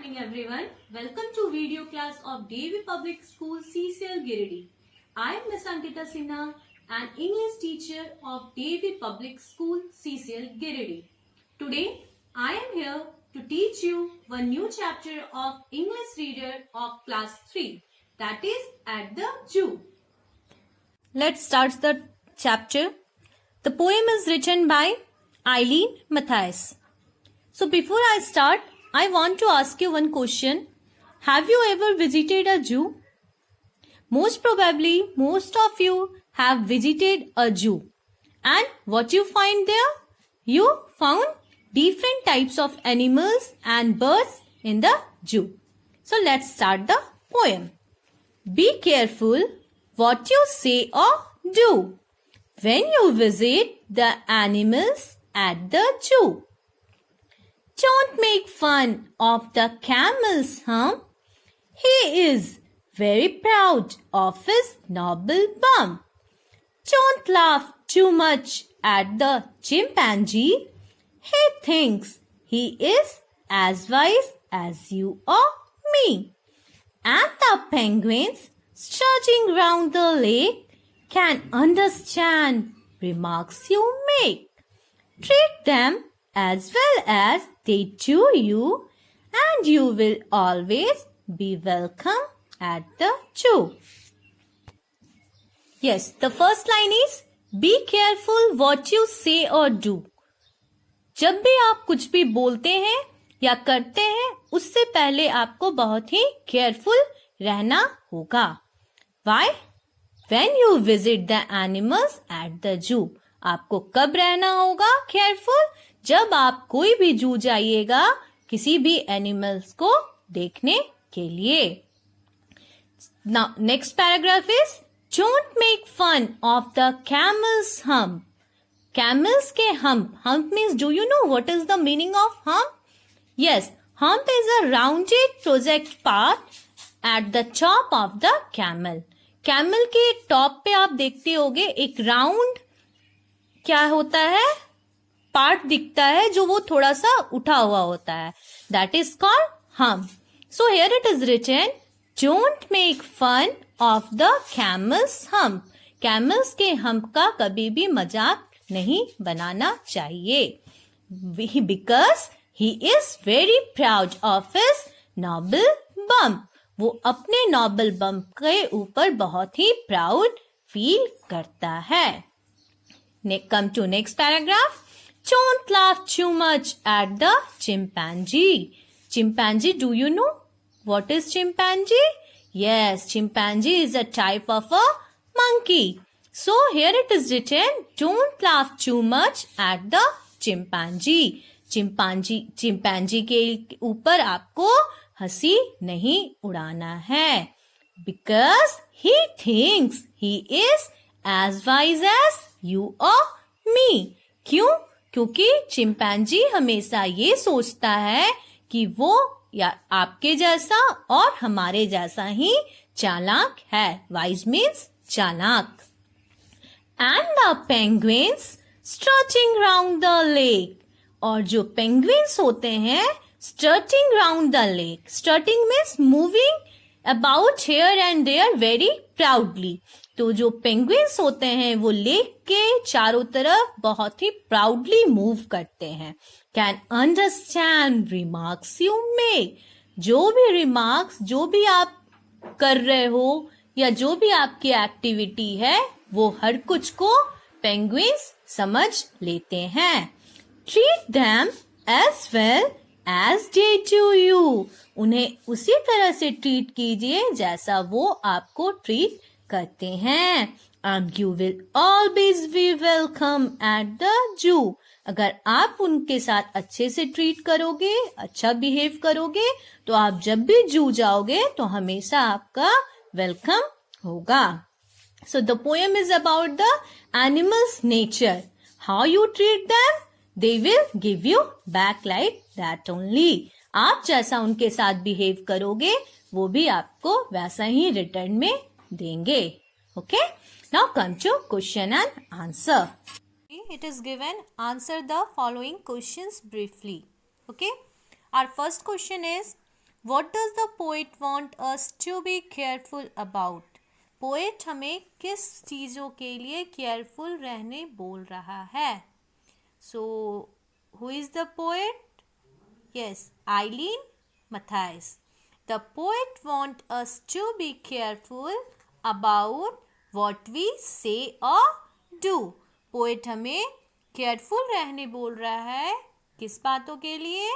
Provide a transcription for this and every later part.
morning everyone. Welcome to video class of Davy Public School CCL Giridi. I am Miss Ankita Sinha, an English teacher of Davy Public School CCL Giridi. Today I am here to teach you one new chapter of English reader of class 3, that is At the Zoo. Let's start the chapter. The poem is written by Eileen Matthias. So before I start, I want to ask you one question. Have you ever visited a zoo? Most probably, most of you have visited a zoo. And what you find there? You found different types of animals and birds in the zoo. So let's start the poem. Be careful what you say or do when you visit the animals at the zoo. Don't make fun of the camel's hump. He is very proud of his noble bump. Don't laugh too much at the chimpanzee. He thinks he is as wise as you or me. And the penguins strutting round the lake can understand remarks you make. Treat them as well as they do you, and you will always be welcome at the zoo. Yes, the first line is be careful what you say or do. जब भी आप कुछ भी बोलते हैं या करते हैं, उससे पहले आपको बहुत ही केयरफुल रहना होगा. Why? When you visit the animals at the zoo. आपको कब रहना होगा केयरफुल? जब आप कोई भी जू जाइएगा किसी भी एनिमल्स को देखने के लिए. Now, next paragraph is don't make fun of the camel's hump. Camels के hump. Hump means, do you know what is the meaning of hump? Yes, hump is a rounded project part at the top of the camel. Camel के top पे आप देखते होगे एक round क्या होता है, पार्ट दिखता है जो वो थोड़ा सा उठा हुआ होता है. That is called hump. So here it is written don't make fun of the camel's hump. Camels के हम्प का कभी भी मजाक नहीं बनाना चाहिए. Because he is very proud of his noble bump. वो अपने नोबल बम्प के ऊपर बहुत ही प्राउड फील करता है. Come to next paragraph. Don't laugh too much at the chimpanzee. Chimpanzee, do you know what is chimpanzee? Yes, chimpanzee is a type of a monkey. So here it is written, don't laugh too much at the chimpanzee. Chimpanzee के ऊपर आपको हंसी नहीं उड़ाना है. Because he thinks he is as wise as you or me. क्यों? क्योंकि chimpanzee हमेशा ये सोचता है कि वो या आपके जैसा और हमारे जैसा ही चालाक है. वाइज मीन्स चालाक. And the penguins strutting round the lake. और जो पेंगुइन्स होते हैं strutting round the lake. Strutting means moving about here and there very proudly. तो जो पेंगुइन्स होते हैं वो लेक के चारों तरफ बहुत ही प्राउडली मूव करते हैं. Can understand remarks you make. जो भी रिमार्क्स, जो भी आप कर रहे हो या जो भी आपकी एक्टिविटी है वो हर कुछ को पेंगुइन्स समझ लेते हैं. Treat them as well as they do you. उन्हें उसी तरह से ट्रीट कीजिए जैसा वो आपको ट्रीट करते हैं. And you will always be welcome at the zoo. अगर आप उनके साथ अच्छे से ट्रीट करोगे, अच्छा बिहेव करोगे, तो आप जब भी जू जाओगे तो हमेशा आपका वेलकम होगा. So the poem is about the animals' nature. How you treat them, they will give you back like that only. आप जैसा उनके साथ बिहेव करोगे वो भी आपको वैसा ही रिटर्न में देंगे. Okay? Now come to question and answer. It is given, answer the following questions briefly. Okay? Our first question is, What does the poet want us to be careful about? Poet हमें किस चीज़ों के लिए careful रहने बोल रहा है? So, who is the poet? Yes, Eileen Matthias. The poet want us to be careful about what we say or do. Poet हमें केयरफुल रहने बोल रहा है किस बातों के लिए?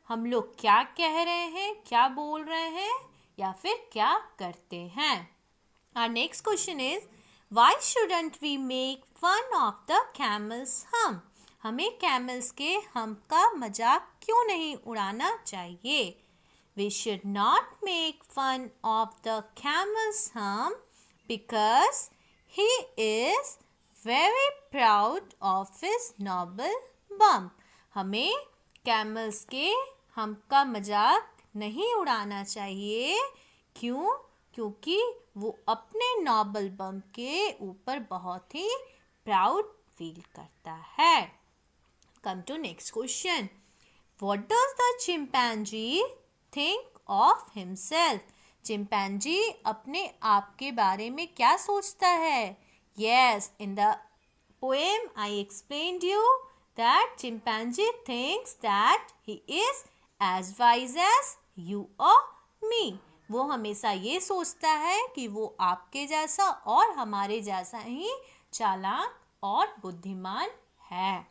हम लोग क्या कह रहे हैं, क्या बोल रहे हैं या फिर क्या करते हैं. Our next question is, why shouldn't we make fun of the camel's hum? हमें कैमल्स के हम का मजाक क्यों नहीं उड़ाना चाहिए? We should not make fun of the camel's hum because he is very proud of his noble bump. हमें कैमल्स के हम का मजाक नहीं उड़ाना चाहिए. क्यों? क्योंकि वो अपने नोबल बम्प के ऊपर बहुत ही प्राउड फील करता है. Come to next question. What does the chimpanzee think of himself? Chimpanzee अपने आप के बारे में क्या सोचता है? Yes, in the poem I explained you that chimpanzee thinks that he is as wise as you or me. वो हमेशा ये सोचता है कि वो आपके जैसा और हमारे जैसा ही चालाक और बुद्धिमान है.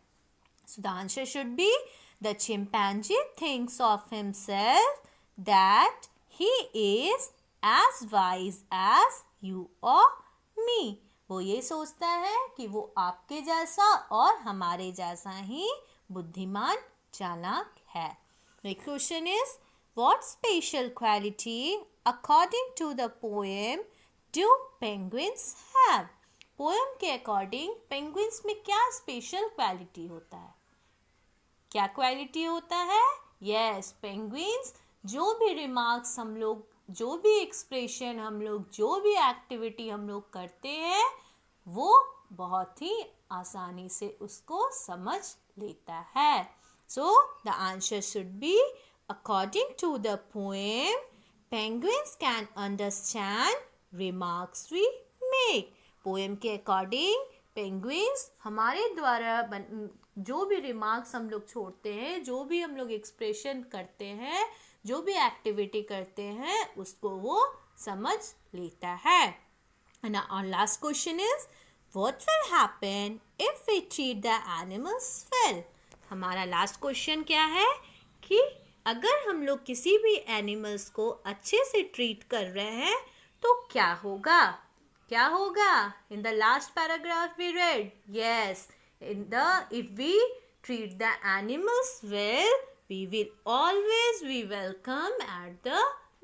So the answer should be, the chimpanzee thinks of himself that he is as wise as you or me. वो ये सोचता है कि वो आपके जैसा और हमारे जैसा ही बुद्धिमान चालाक है. Next question is, what special quality according to the poem do penguins have? Poem के अकॉर्डिंग पेंगुइन्स में क्या स्पेशल क्वालिटी होता है? क्या क्वालिटी होता है? यस, पेंगुइन्स जो भी रिमार्क्स हम लोग, जो भी एक्सप्रेशन हम लोग, जो भी एक्टिविटी हम लोग करते हैं वो बहुत ही आसानी से उसको समझ लेता है. So the answer should be, according to the poem, penguins can understand remarks we make. Poem के अकॉर्डिंग पेंगुइन्स हमारे द्वारा जो भी रिमार्क्स हम लोग छोड़ते हैं, जो भी हम लोग एक्सप्रेशन करते हैं, जो भी एक्टिविटी करते हैं उसको वो समझ लेता है. And our last question is, what will happen if we treat the animals well? हमारा लास्ट क्वेश्चन क्या है कि अगर हम लोग किसी भी एनिमल्स को अच्छे से ट्रीट कर रहे हैं तो क्या होगा? क्या होगा? In the last paragraph we read, yes, if we treat the animals well, we will always be welcome at the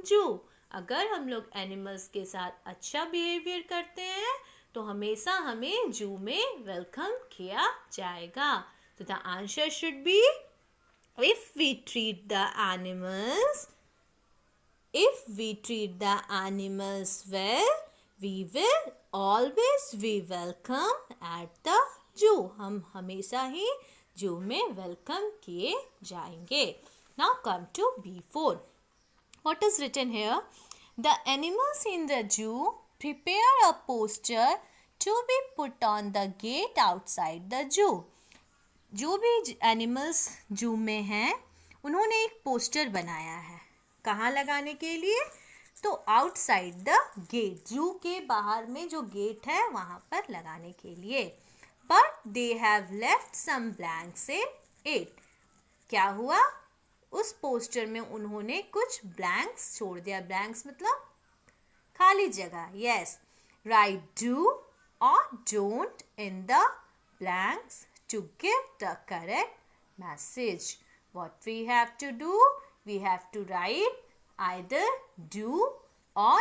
zoo. अगर हम लोग एनिमल्स के साथ अच्छा बिहेवियर करते हैं तो हमेशा हमें जू में वेलकम किया जाएगा. So the answer should be, if we treat the animals well, we will always be welcome at the zoo. हम हमेशा ही जू में वेलकम किए जाएंगे. Now come to B4. What is written here? The animals in the zoo prepare a poster to be put on the gate outside the zoo. जो भी animals जू में हैं उन्होंने एक पोस्टर बनाया है. कहाँ लगाने के लिए? तो आउटसाइड द गेट, जू के बाहर में जो गेट है वहाँ पर लगाने के लिए. But they have left some blanks in it. क्या हुआ? उस पोस्टर में उन्होंने कुछ ब्लैंक्स छोड़ दिया. ब्लैंक्स मतलब खाली जगह. यस, राइट डू और don't in the blanks to give the correct message. What we have to do? We have to write either do or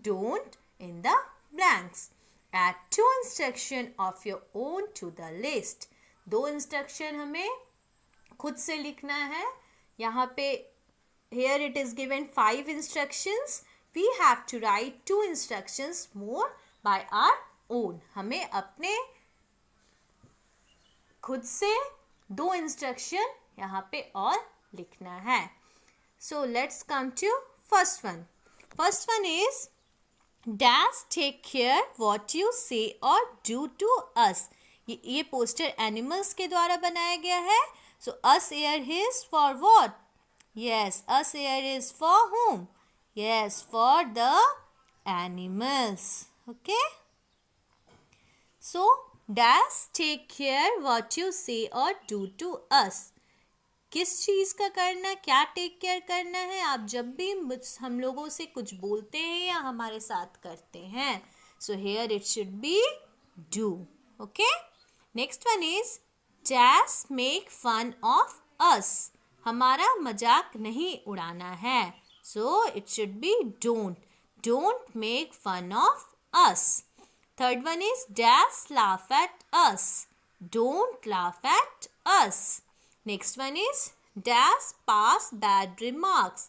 don't in the blanks. Add 2 instruction of your own to the list. 2 instruction हमें खुद से लिखना है. यहाँ पे here it is given 5 instructions. We have to write 2 instructions more by our own. हमें अपने खुद से 2 इंस्ट्रक्शन यहाँ पे और लिखना है. So let's come to First one is dash take care what you say or do to us. ये पोस्टर एनिमल्स के द्वारा बनाया गया है. So us here is for what? Yes, us here is for whom? Yes, for the animals. Okay. So dash take care what you say or do to us. किस चीज़ का करना, क्या टेक केयर करना है आप जब भी हम लोगों से कुछ बोलते हैं या हमारे साथ करते हैं. So here it should be do. Okay. Next one is dash make fun of us. हमारा मजाक नहीं उड़ाना है. So it should be don't make fun of us. Third one is dash laugh at us. Don't laugh at us. Next one is dash pass bad remarks.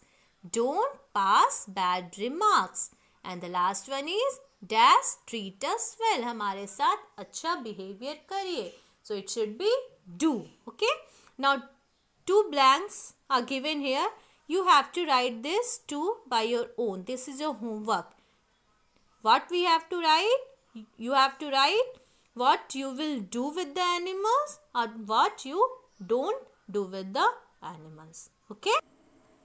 Don't pass bad remarks. And the last one is dash treat us well. हमारे साथ अच्छा behavior करिए. So it should be do. Okay. Now 2 blanks are given here. You have to write this 2 by your own. This is your homework. What we have to write? You have to write what you will do with the animals or what you don't do with the animals. Okay.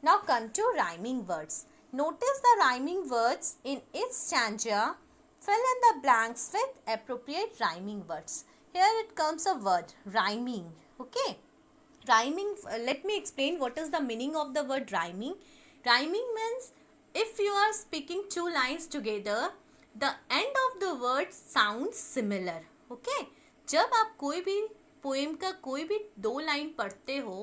Now come to rhyming words. Notice the rhyming words in each stanza. Fill in the blanks with appropriate rhyming words. Here it comes a word rhyming. Okay. Rhyming. Let me explain what is the meaning of the word rhyming. Rhyming means if you are speaking 2 lines together, the end of the word sounds similar. Okay. जब आप कोई भी poem का कोई भी 2 line पढ़ते हो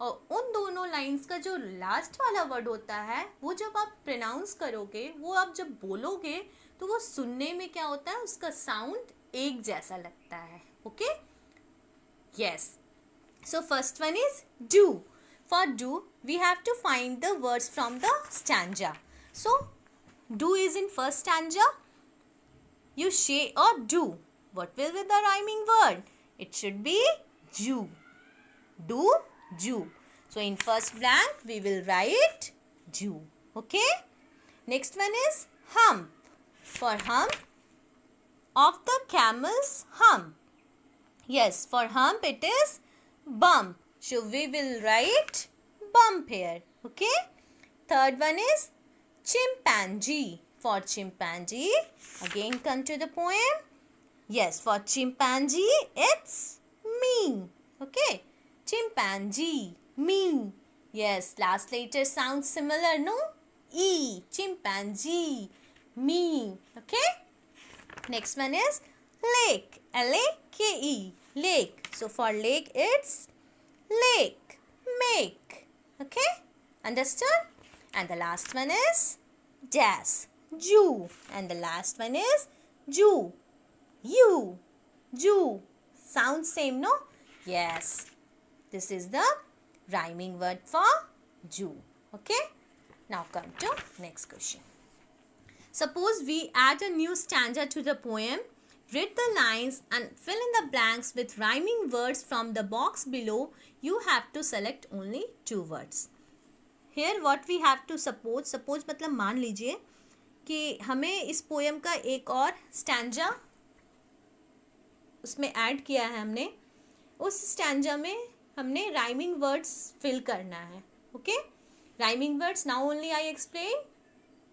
और उन दोनों लाइंस का जो लास्ट वाला वर्ड होता है वो जब आप प्रोनाउंस करोगे, वो आप जब बोलोगे तो वो सुनने में क्या होता है, उसका साउंड एक जैसा लगता है. Okay. Yes. So first one is do. For do we have to find the words from the stanza. So do is in first stanza. You say और do. What will be the rhyming word? It should be do. Do, do. So in first blank we will write do. Okay. Next one is hump. For hump of the camel's hump. Yes, for hump it is bump. So we will write bump here. Okay. Third one is chimpanzee. For chimpanzee, again come to the poem. Yes, for chimpanzee, it's me. Okay, chimpanzee, me. Yes, last letter sounds similar, no? E, chimpanzee, me. Okay. Next one is lake. L-A-K-E, lake. So for lake, it's lake, make. Okay, understood? And the last one is dash, Jew. And the last one is Jew. You, Jew. Sounds same, no? Yes. This is the rhyming word for Jew. Okay. Now come to next question. Suppose we add a new stanza to the poem. Read the lines and fill in the blanks with rhyming words from the box below. You have to select only 2 words. Here what we have to suppose मतलब मान लीजिए कि हमें इस poem का एक और stanza उसमें ऐड किया है हमने. उस स्टैंजा में हमने राइमिंग वर्ड्स फिल करना है. Okay. Rhyming words now only I explain.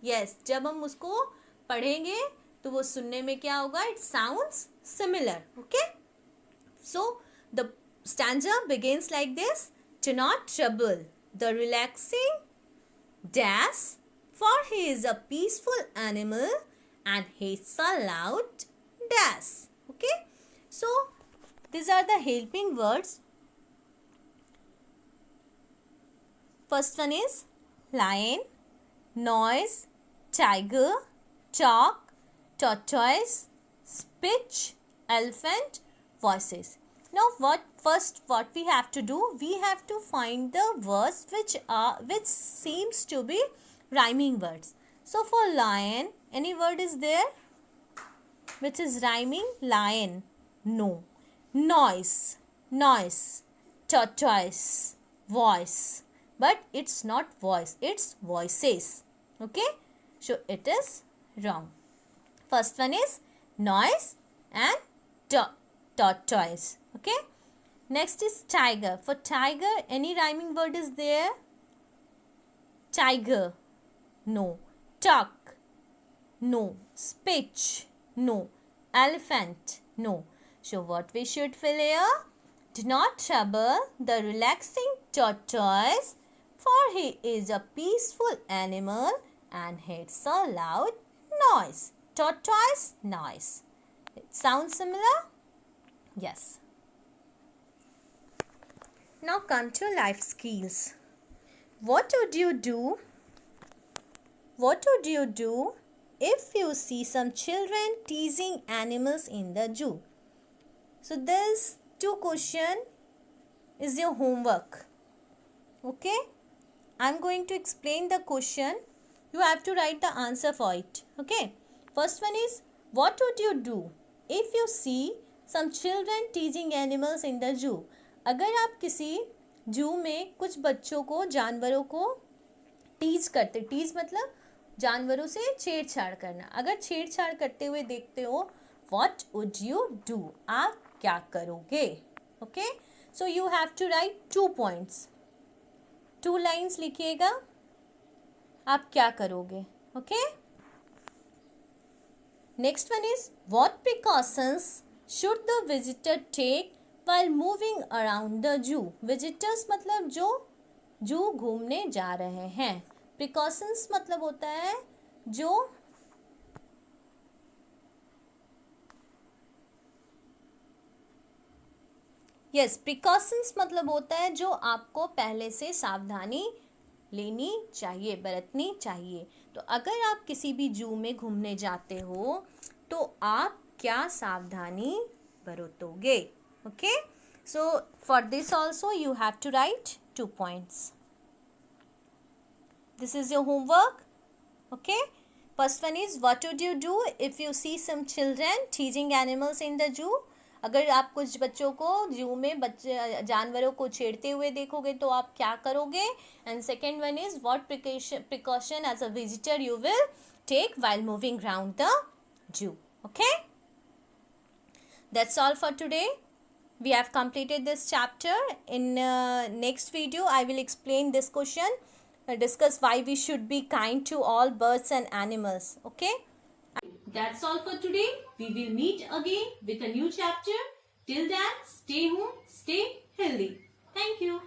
Yes, जब हम उसको पढ़ेंगे तो वो सुनने में क्या होगा, it sounds similar. Okay. So the stanza begins like this. Do not trouble the relaxing dash, for he is a peaceful animal and hates a loud dash. Okay. So, these are the helping words. First one is lion, noise, tiger, chalk, tortoise, speech, elephant, voices. Now, what we have to do? We have to find the words which seems to be rhyming words. So, for lion, any word is there which is rhyming? Lion. No. Noise, tortoise, voice. But it's not voice, it's voices. Okay, so it is wrong. First one is noise and tortoise. Okay, next is tiger. For tiger, any rhyming word is there? Tiger, no. Talk, no. Speech, no. Elephant, no. So what we should fill here? Do not trouble the relaxing tortoise, for he is a peaceful animal and hates a loud noise. Tortoise, noise. It sounds similar? Yes. Now come to life skills. What would you do? What would you do if you see some children teasing animals in the zoo? So this 2 question is your homework. Okay? I'm going to explain the question. You have to write the answer for it. Okay? First one is, what would you do if you see some children teasing animals in the zoo? अगर आप किसी जू में कुछ बच्चों को, जानवरों को टीज करते, टीज मतलब जानवरों से छेड़छाड़ करना, अगर छेड़छाड़ करते हुए देखते हो, what would you do? आप क्या करोगे? Okay, so you have to write 2 points, 2 lines लिखिएगा, आप क्या करोगे? Okay, next one is, what precautions should the visitor take while moving around the zoo? Visitors मतलब जो जू घूमने जा रहे हैं. प्रिकॉशंस मतलब होता है जो प्रिकॉशंस मतलब होता है जो आपको पहले से सावधानी लेनी चाहिए, बरतनी चाहिए. तो अगर आप किसी भी जू में घूमने जाते हो तो आप क्या सावधानी बरतोगे? Okay, so for this also you have to write 2 points. This is your homework. Okay, first one is, what would you do if you see some children teasing animals in the zoo? अगर आप कुछ बच्चों को जू में जानवरों को छेड़ते हुए देखोगे तो आप क्या करोगे? And second one is, what precaution as a visitor you will take while moving around the zoo? Okay, that's all for today. We have completed this chapter. In next video I will explain this question, discuss why we should be kind to all birds and animals. Okay, that's all for today. We will meet again with a new chapter. Till then, stay home, stay healthy. Thank you.